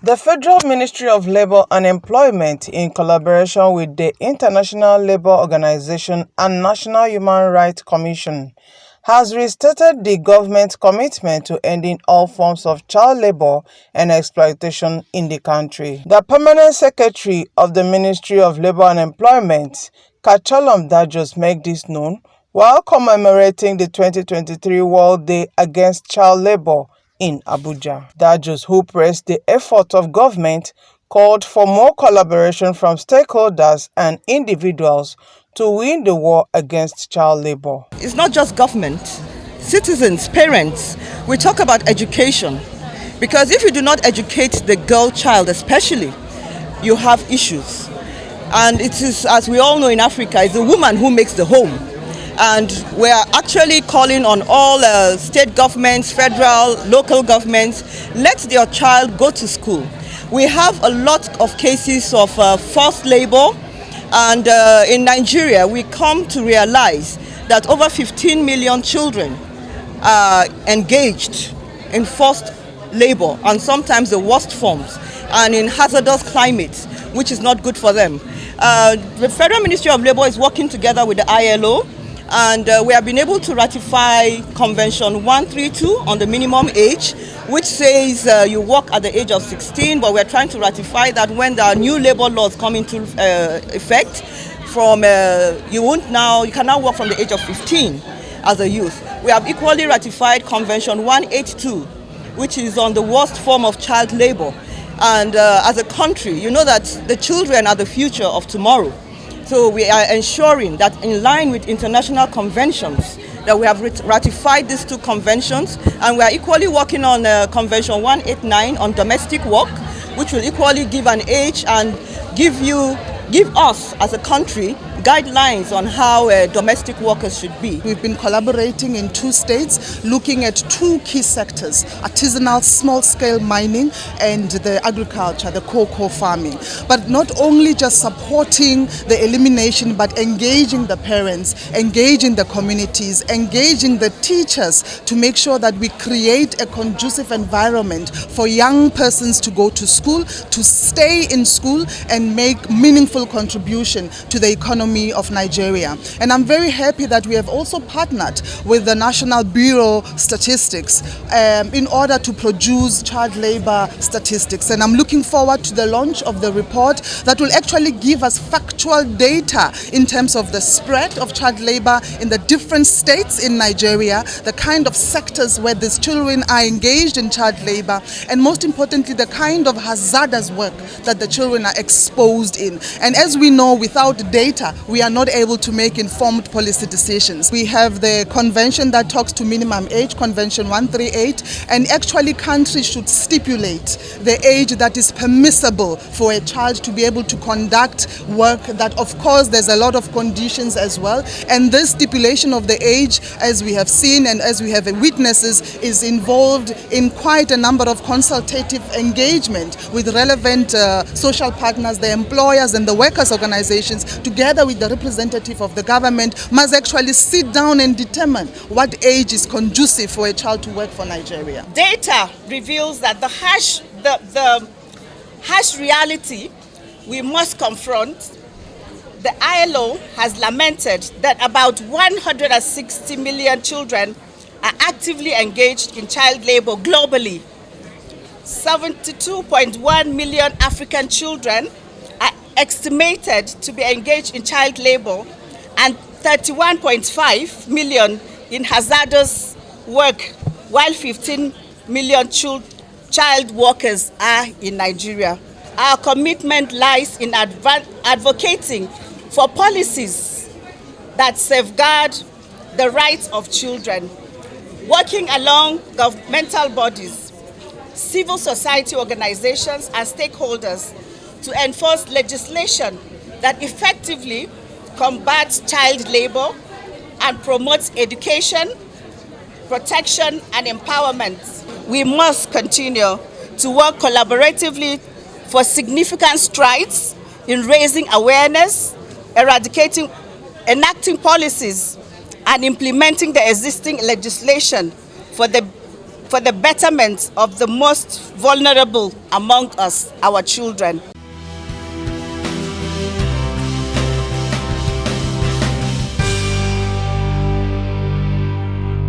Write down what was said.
The Federal Ministry of Labour and Employment, in collaboration with the International Labour Organization and National Human Rights Commission, has restated the government's commitment to ending all forms of child labour and exploitation in the country. The Permanent Secretary of the Ministry of Labour and Employment, Kachollom Dajus, made this known while commemorating the 2023 World Day Against Child Labour in Abuja. Dajus, who praised the effort of government, called for more collaboration from stakeholders and individuals to win the war against child labor. It's not just government, citizens, parents. We talk about education, because if you do not educate the girl child especially, you have issues. And it is, as we all know in Africa, it's the woman who makes the home. And we are actually calling on all state governments, federal, local governments, let your child go to school. We have a lot of cases of forced labor, and in Nigeria we come to realize that over 15 million children are engaged in forced labor, and sometimes the worst forms, and in hazardous climates, which is not good for them. The Federal Ministry of Labour is working together with the ILO, and we have been able to ratify Convention 132 on the minimum age, which says you work at the age of 16, but we're trying to ratify that when the new labor laws come into effect, you can now work from the age of 15 as a youth. We have equally ratified Convention 182, which is on the worst form of child labor. And as a country, you know that the children are the future of tomorrow. So we are ensuring that in line with international conventions that we have ratified these two conventions, and we are equally working on Convention 189 on domestic work, which will equally give an age and give us as a country guidelines on how domestic workers should be. We've been collaborating in 2 states, looking at 2 key sectors: artisanal small-scale mining and the agriculture, the cocoa farming. But not only just supporting the elimination, but engaging the parents, engaging the communities, engaging the teachers to make sure that we create a conducive environment for young persons to go to school, to stay in school and make meaningful contribution to the economy of Nigeria. And I'm very happy that we have also partnered with the National Bureau Statistics in order to produce child labor statistics. And I'm looking forward to the launch of the report that will actually give us factual data in terms of the spread of child labor in the different states in Nigeria, the kind of sectors where these children are engaged in child labor, and most importantly, the kind of hazardous work that the children are exposed in. And as we know, without data, we are not able to make informed policy decisions. We have the convention that talks to minimum age, Convention 138, and actually countries should stipulate the age that is permissible for a child to be able to conduct work. That, of course, there's a lot of conditions as well, and this stipulation of the age, as we have seen and as we have witnesses, is involved in quite a number of consultative engagement with relevant social partners, the employers and the workers' organizations, together with the representative of the government, must actually sit down and determine what age is conducive for a child to work for Nigeria. Data reveals that the harsh reality we must confront. The ILO has lamented that about 160 million children are actively engaged in child labor globally. 72.1 million African children are estimated to be engaged in child labor, and 31.5 million in hazardous work, while 15 million child workers are in Nigeria. Our commitment lies in advocating for policies that safeguard the rights of children, working along governmental bodies, civil society organizations and stakeholders to enforce legislation that effectively combats child labor and promotes education, protection and empowerment. We must continue to work collaboratively for significant strides in raising awareness, enacting policies and implementing the existing legislation for the for the betterment of the most vulnerable among us, our children.